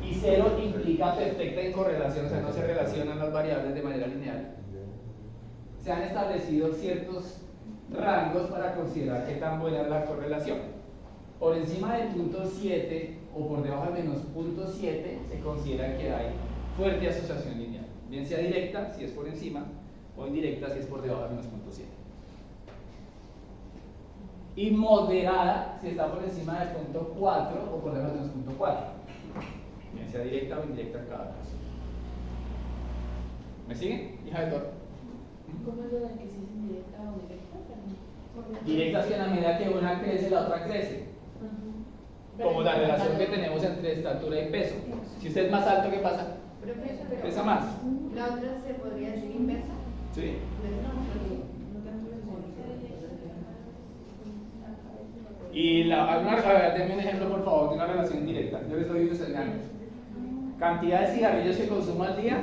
Speaker 1: Y 0 implica perfecta incorrelación, o sea, no se relacionan las variables de manera lineal. Se han establecido ciertos rangos para considerar qué tan buena es la correlación. Por encima del punto 7 o por debajo del menos punto 7 se considera que hay fuerte asociación lineal. Bien sea directa, si es por encima, o indirecta, si es por debajo del menos punto 7. Y moderada, si está por encima del punto 4 o por debajo del menos punto 4. Bien sea directa o indirecta en cada caso. ¿Me siguen? Hija de Thor.
Speaker 3: ¿Cómo es lo de que si es indirecta o directa?
Speaker 1: Directa es que en la medida que una crece, la otra crece. Como la relación que tenemos entre estatura y peso. Si usted es más alto, ¿qué pasa? Pesa más.
Speaker 4: La otra se podría decir inversa.
Speaker 1: Sí. Y denme un ejemplo, por favor, de una relación directa. Yo les doy unos ejemplos. Cantidad de cigarrillos que consumo al día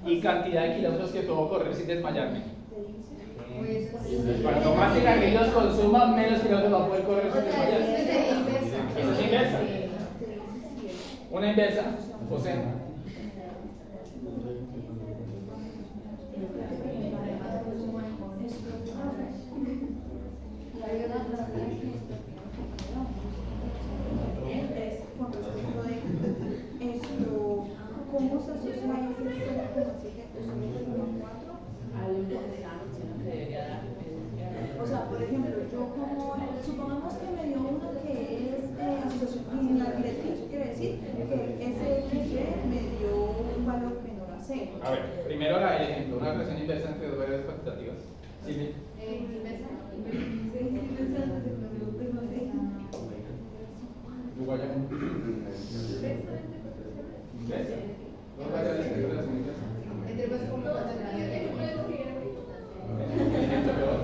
Speaker 1: y cantidad de kilómetros que puedo correr sin desmayarme. Cuanto más cigarrillos consuma, menos kilómetros va a poder correr sin desmayarse. Eso es inversa. Una inversa, José.
Speaker 7: ¿Cómo se asocia ese 0,7
Speaker 3: Hay un examen que debería dar.
Speaker 7: O sea, por ejemplo, yo como, supongamos que me dio uno que es asociación lineal, eso quiere decir que ese me dio un valor menor a 0.
Speaker 1: A ver, primero el ejemplo, una relación inversa entre dos variables cuantitativas. ¿Sí? Uruguaya. Inversa. Dos variables entre relación inversa. Ejemplo peor.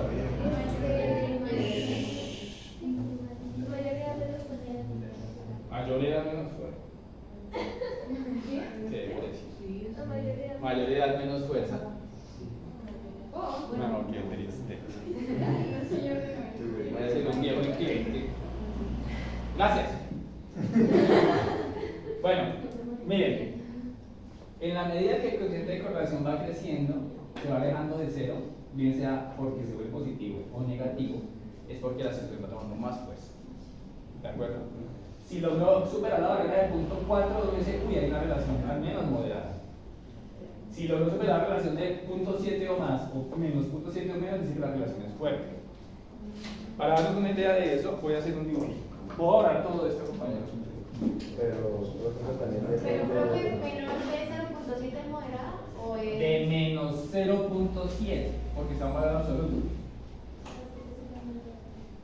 Speaker 1: Mayoría menos fuerza. Sí, por eso. Mayoría menos fuerza. No, qué triste. Voy a ser un viejo cliente. Gracias. Bueno, miren. En la medida que el coeficiente de correlación va creciendo, se va alejando de cero, bien sea porque se vuelve positivo o negativo, es porque la situación va tomando más fuerza. ¿De acuerdo? Si logró superar la barrera del punto 4, uno dice, uy, hay una relación al menos moderada. Si logró superar la relación de punto 7 o más, o menos punto 7 o menos, dice que la relación es fuerte. Para darnos una idea de eso, voy a hacer un dibujo. Puedo ahorrar todo esto, compañeros.
Speaker 5: Pero nosotros también
Speaker 4: Pero
Speaker 5: depende
Speaker 4: profe,
Speaker 5: de...
Speaker 4: menor de 0.7 es moderada o es...
Speaker 1: De menos 0.7, porque está en valor absoluto.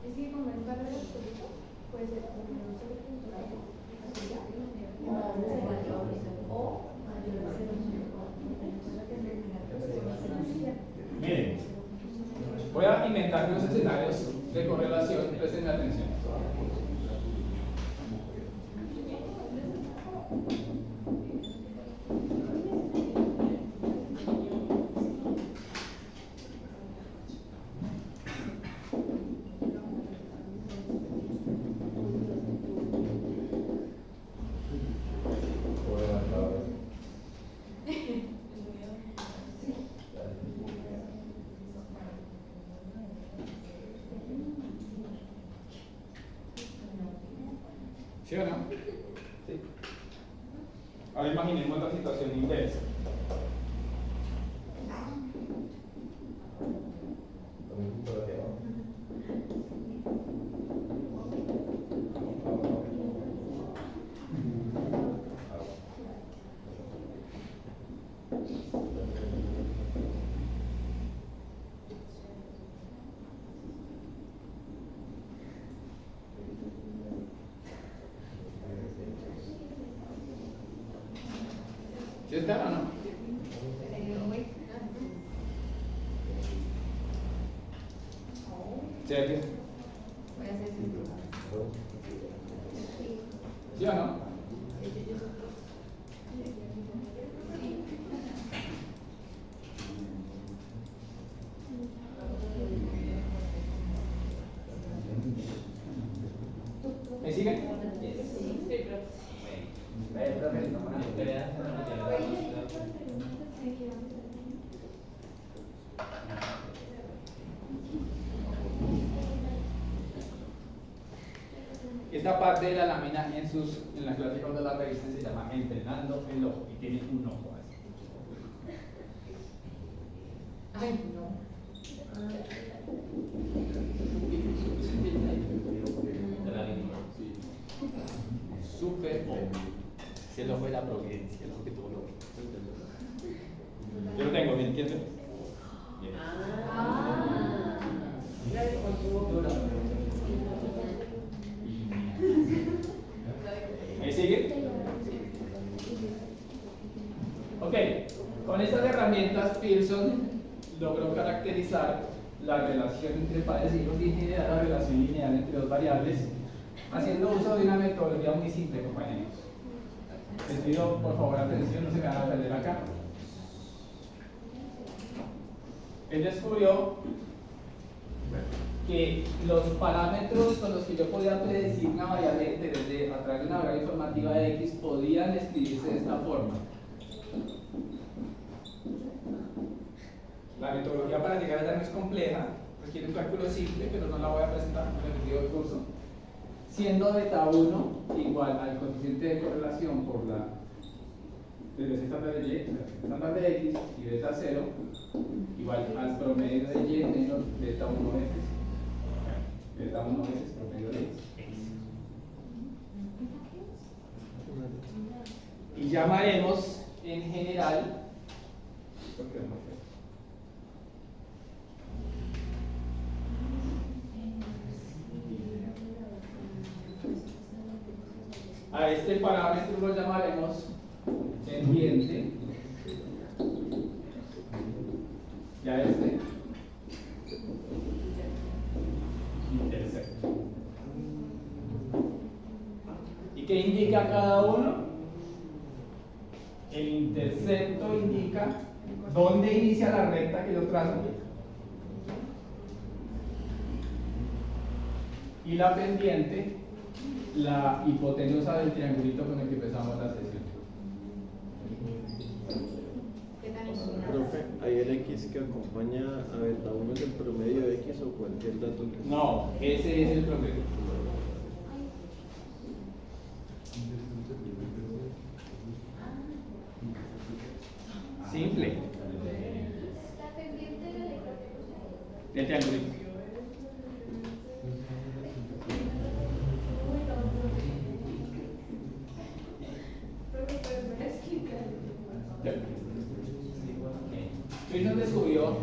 Speaker 4: Es que como en valor absoluto puede ser menos 0.7 o mayor a 0.7.
Speaker 1: Miren, voy a inventar unos escenarios de correlación, presten atención. ¿Sí o no? Sí. Ahora imaginemos la situación inversa. ¿Sí está o no? ¿Cierto?
Speaker 4: Voy a hacer
Speaker 1: ¿Sí o no? ¿Me siguen?
Speaker 6: Profe, no me creas,
Speaker 1: Esta parte de la lámina en la clase cuando la revisten se llama entrenando el ojo y tiene un ojo así.
Speaker 4: Ay, no.
Speaker 1: Súper ojo. Si el ojo de la providencia, el ojo que todo lo ve. Yo lo tengo, ¿me entienden? ¿Me sigue? Ok, con estas herramientas Pearson logró caracterizar la relación entre padres e hijos y generar la relación lineal entre dos variables, haciendo uso de una metodología muy simple, compañeros. Les pido por favor atención, no se me van a perder acá. Él descubrió que los parámetros con los que yo podía predecir una variable de interés a través de una variable informativa de X podían escribirse de esta forma. La metodología para llegar allá no es compleja, requiere un cálculo simple, pero no la voy a presentar en el video del curso. Siendo beta 1 igual al coeficiente de correlación por la derivación estándar de Y, estándar de X, y beta 0 igual al promedio de Y menos beta 1 veces. Beta 1 veces promedio de X. Y llamaremos en general, a este parámetro lo llamaremos pendiente y a este intercepto. ¿Y qué indica cada uno? El intercepto indica dónde inicia la recta que yo trazo y la pendiente, la hipotenusa del triangulito con el que empezamos la sesión.
Speaker 2: Profe, ¿hay el X que acompaña a beta 1 es el promedio de X o cualquier dato que
Speaker 1: No, ese es el promedio. Simple. Del triangulito. Pearson descubrió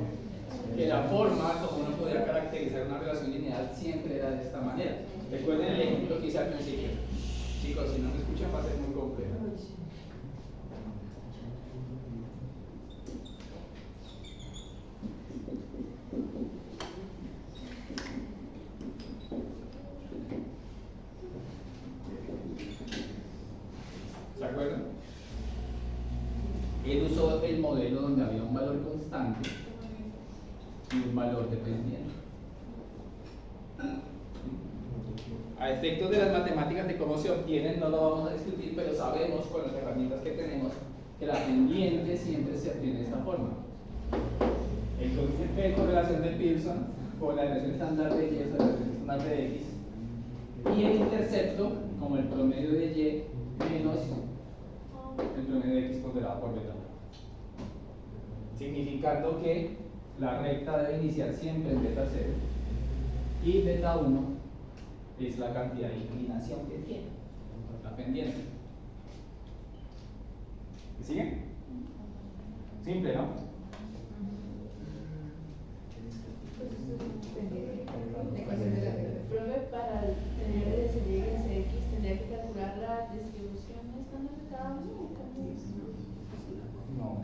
Speaker 1: que la forma como uno podía caracterizar una relación lineal siempre era de esta manera. Recuerden el ejemplo que hice al principio. Chicos, si no me escuchan va a ser muy complejo. ¿Se acuerdan? Él usó el modelo donde había un valor constante y un valor dependiente. A efectos de las matemáticas de cómo se obtienen no lo vamos a discutir, pero sabemos con las herramientas que tenemos que la pendiente siempre se obtiene de esta forma. El coeficiente de correlación de Pearson con la relación estándar de Y o la relación estándar de X Y el intercepto como el promedio de y menos el promedio de x ponderado por beta 1. Significando que la recta debe iniciar siempre en beta 0 y beta 1 es la cantidad de inclinación que tiene, la pendiente. ¿Me siguen? Simple, ¿no?
Speaker 3: Profe, para tener el SY y el CX tendría que calcular la distribución estándar de cada uno.
Speaker 1: No.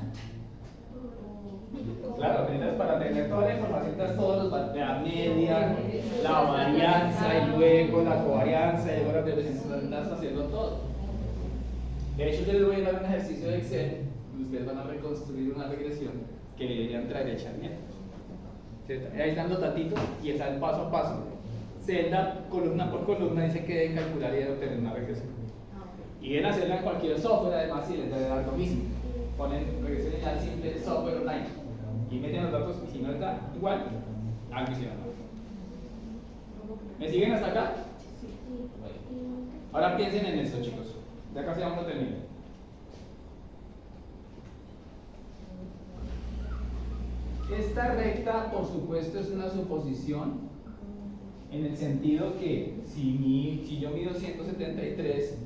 Speaker 1: Claro, entonces para tener toda la información, todos los la media, la varianza y luego la covarianza y luego la representación, estás haciendo todo. De hecho, yo les voy a dar un ejercicio de Excel y ustedes van a reconstruir una regresión que deberían traer hecha bien. Ahí están los datitos y está el paso a paso. Celda, columna por columna, dice que deben calcular y deben obtener una regresión. Y deben hacerla en cualquier software, además, si les debe dar lo mismo. Ponen regresión lineal simple, software online y meten los datos, y si no está igual, algo hicieron. ¿Me siguen hasta acá? Ahora piensen en esto, chicos. Ya casi vamos a terminar. Esta recta, por supuesto, es una suposición en el sentido que si yo mido 173,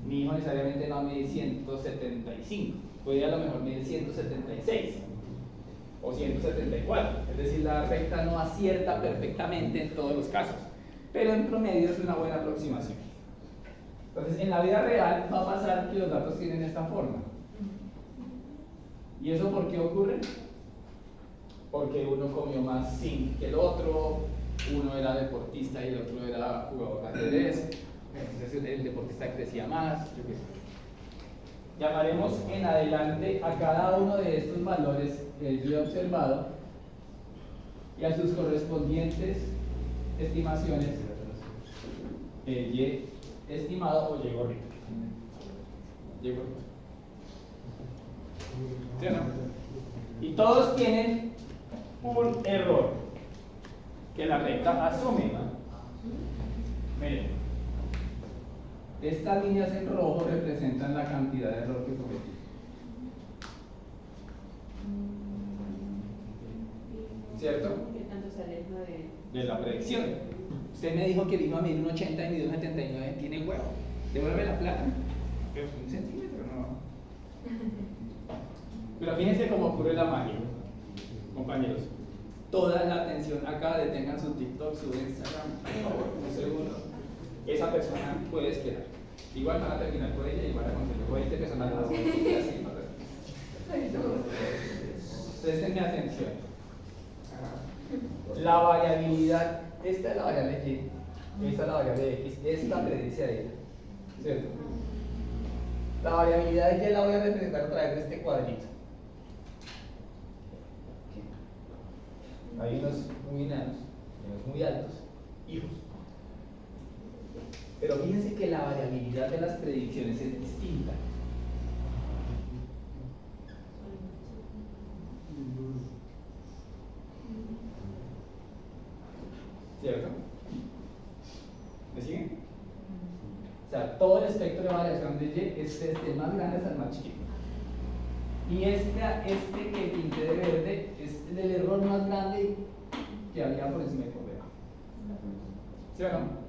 Speaker 1: mi hijo necesariamente no va a medir 175, puede a lo mejor medir 176 o 174, es decir, la recta no acierta perfectamente en todos los casos, pero en promedio es una buena aproximación. Entonces, en la vida real va a pasar que los datos tienen esta forma. ¿Y eso por qué ocurre? Porque uno comió más zinc que el otro, uno era deportista y el otro era jugador de ajedrez, entonces el deportista crecía más, yo qué sé. Llamaremos en adelante a cada uno de estos valores que yo he observado y a sus correspondientes estimaciones y estimado o y gorrito. Y gorrito. ¿Sí o no? Y todos tienen un error que la recta asume. Miren, estas líneas en rojo representan la cantidad de error que cometí. ¿Cierto?
Speaker 3: ¿Qué tanto se aleja
Speaker 1: De la predicción. Usted me dijo que vino a medir un 80 y midió un 79, tiene huevo. Devuelve la plata. Pero un centímetro no. Pero fíjense cómo ocurre la magia, compañeros. Toda la atención acá, detengan su TikTok, su Instagram, por favor, un segundo. Esa persona puede esperar. Igual van a terminar por ella, igual a conseguir 20 personas más. Así, prestenme atención. La variabilidad, esta es la variable y, esta es la variable x, esta predice a ella, ¿cierto? La variabilidad de y la voy a representar a través de este cuadrito. Hay unos muy enanos, unos muy altos, hijos. Pero fíjense que la variabilidad de las predicciones es distinta. ¿Cierto? ¿Me siguen? O sea, todo el espectro de variación de y es desde el más grande hasta el más chiquito. Y este que pinté de verde es el error más grande que había por encima y por debajo. ¿Sí o no?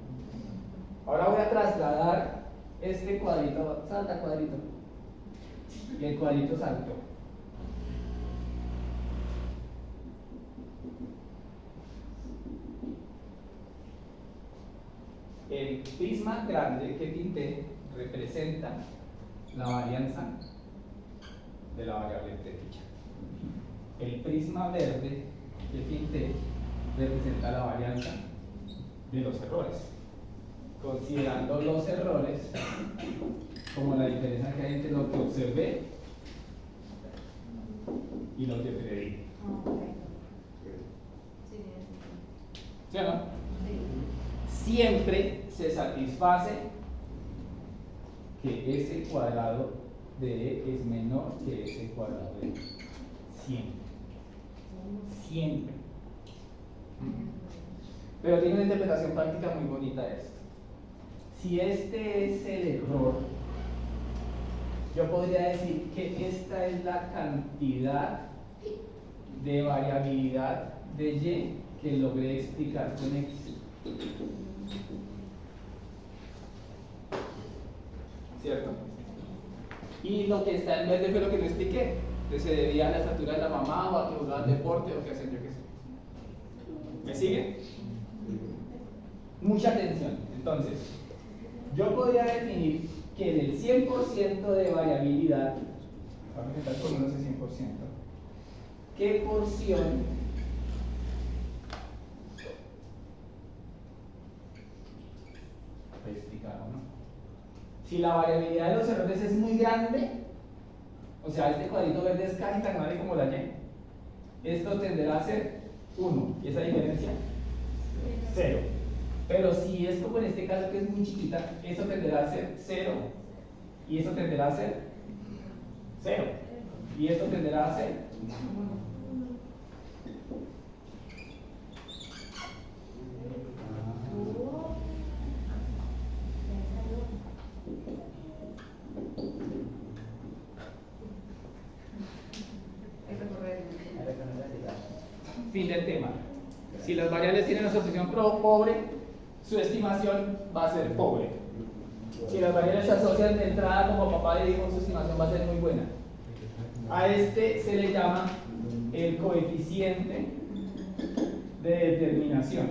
Speaker 1: Ahora voy a trasladar este cuadrito, salta cuadrito, y el cuadrito saltó. El prisma grande que pinté representa la varianza de la variable de ficha. El prisma verde que pinté representa la varianza de los errores, considerando los errores como la diferencia que hay entre lo que observé y lo que predí. ¿Sí o no? Siempre se satisface que ese cuadrado de E es menor que ese cuadrado de E. Siempre. Siempre. Pero tiene una interpretación práctica muy bonita esto. Si este es el error, yo podría decir que esta es la cantidad de variabilidad de Y que logré explicar con X. ¿Cierto? Y lo que está en verde fue lo que no expliqué, que se debía a la estatura de la mamá o a que jugaba deporte o que hacían yo qué sé. ¿Me sigue? Mucha atención. Entonces, yo podría definir que del 100% de variabilidad, vamos a empezar con ese 100%, ¿qué porción explicado, ¿no? Si la variabilidad de los errores es muy grande, o sea, este cuadrito verde es casi tan grande como la Y, esto tenderá a ser 1, y esa diferencia 0. Pero si es como en este caso que es muy chiquita, eso tenderá a ser 0, y eso tenderá a ser 0, y esto tenderá a ser 1. Fin del tema. Si las variables tienen asociación pobre, su estimación va a ser pobre. Si las variables se asocian de entrada como papá le dijo, su estimación va a ser muy buena. A este se le llama el coeficiente de determinación.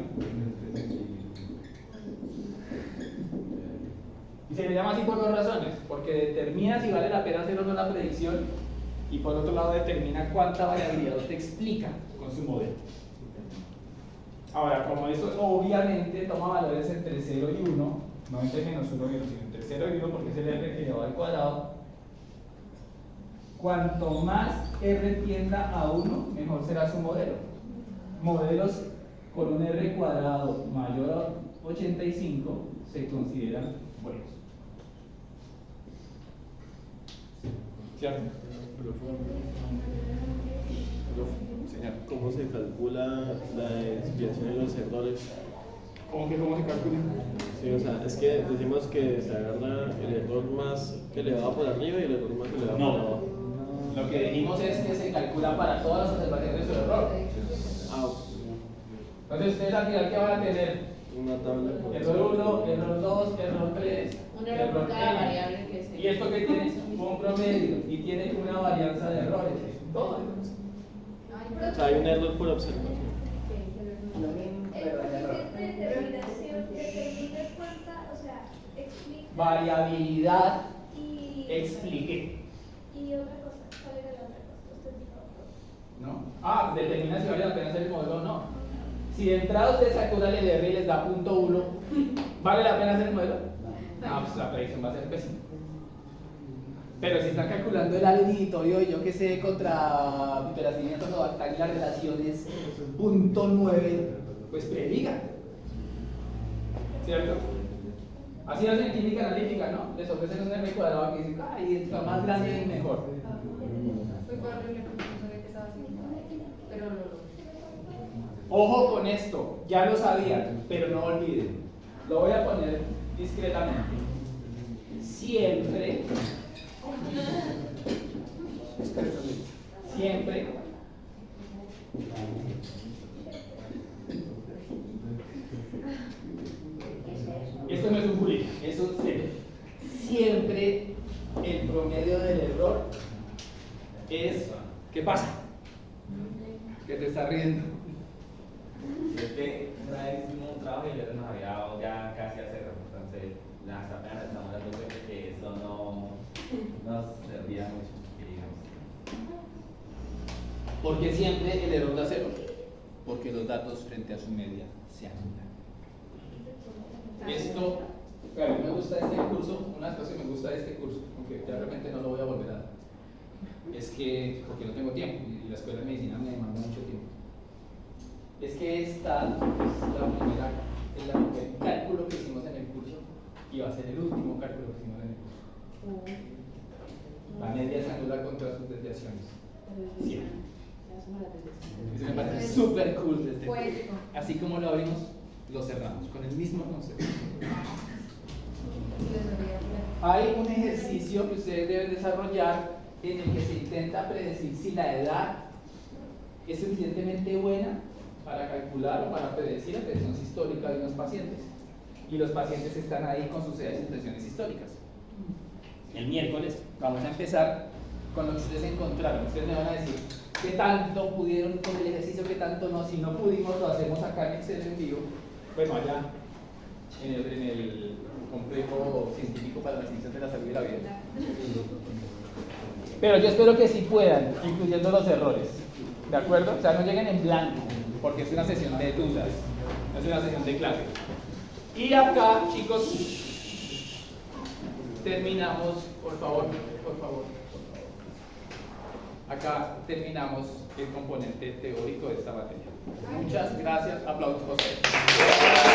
Speaker 1: Y se le llama así por dos razones, porque determina si vale la pena hacer o no la predicción, y por otro lado determina cuánta variabilidad te explica con su modelo. Ahora, como eso obviamente toma valores entre 0 y 1, no entre menos 1 y 1, sino entre 0 y 1 porque es el R elevado al cuadrado, cuanto más R tienda a 1, mejor será su modelo. Modelos con un R cuadrado mayor a 85 se consideran buenos. ¿Cierto? Señor.
Speaker 2: ¿Cómo se calcula la desviación de los errores?
Speaker 1: ¿Cómo se calcula?
Speaker 2: Sí, o sea, es que decimos que se agarra el error más elevado por arriba y el error más elevado por abajo.
Speaker 1: Lo que dijimos es que se calcula para todas las observaciones de su error. Entonces ustedes al final, ¿qué van a tener?
Speaker 2: Una tabla.
Speaker 1: Error 1, error 2, error 3,
Speaker 3: Un error por cada
Speaker 1: n.
Speaker 3: variable que se.
Speaker 1: ¿Y esto qué tiene? Un promedio y tiene una varianza de errores. Todo.
Speaker 2: O sea, hay un error por observación.
Speaker 4: El coeficiente de determinación determina cuánta, o sea, explica.
Speaker 1: Variabilidad,
Speaker 4: Y.
Speaker 1: expliqué.
Speaker 4: Y otra cosa, ¿cuál era la otra cosa? Usted dijo.
Speaker 1: ¿No? Ah, determina si vale la pena hacer el modelo o no. Si de entrada ustedes calculan el R y les da .1, ¿vale la pena hacer el modelo? No, pues la predicción va a ser pésima. Pero si están calculando el auditorio, yo que sé, contra hiperacimientos o las relaciones .9, pues predigan. ¿Cierto? Así hacen química analítica, ¿no? Les ofrecen un R cuadrado que dicen, ay, está más grande y mejor.
Speaker 8: Fue horrible porque no sabía qué estaba haciendo, pero lo logré.
Speaker 1: Ojo con esto, ya lo sabían, pero no olviden. Lo voy a poner discretamente. Siempre esto no es un bullying, es un cero. Siempre el promedio del error es ¿qué pasa? ¿Qué te está riendo?
Speaker 6: Es que una vez hicimos un trabajo y yo nos había dado ya casi a cero, entonces las apenas estamos dando cuenta que eso no nos servía mucho, que digamos.
Speaker 1: Porque siempre el error da cero, porque los datos frente a su media se anulan. Esto, claro, me gusta este curso, una cosa que me gusta de este curso, aunque ya de repente no lo voy a volver a dar, es que, porque no tengo tiempo y la escuela de medicina me demanda mucho tiempo. Es que esta es el primer cálculo que hicimos en el curso y va a ser el último cálculo que hicimos en el curso. La media se anula contra sus desviaciones. Siempre. Eso me parece súper cool de este curso. Así como lo abrimos, lo cerramos con el mismo concepto. hay un ejercicio que ustedes deben desarrollar en el que se intenta predecir si la edad es suficientemente buena para calcular o para predecir la presión histórica de unos pacientes. Y los pacientes están ahí con sus edades y presiones históricas. El miércoles vamos a empezar con lo que ustedes encontraron. Ustedes me van a decir qué tanto pudieron con el ejercicio, qué tanto no. Si no pudimos, lo hacemos acá en Excel en vivo. Bueno, allá en el complejo científico para las ciencias de la salud y la vida. Pero yo espero que sí puedan, incluyendo los errores. ¿De acuerdo? O sea, no lleguen en blanco, porque es una sesión de dudas, no es una sesión de clase. Y acá, chicos, terminamos, por favor. Acá terminamos el componente teórico de esta materia. Muchas gracias. Aplausos, José.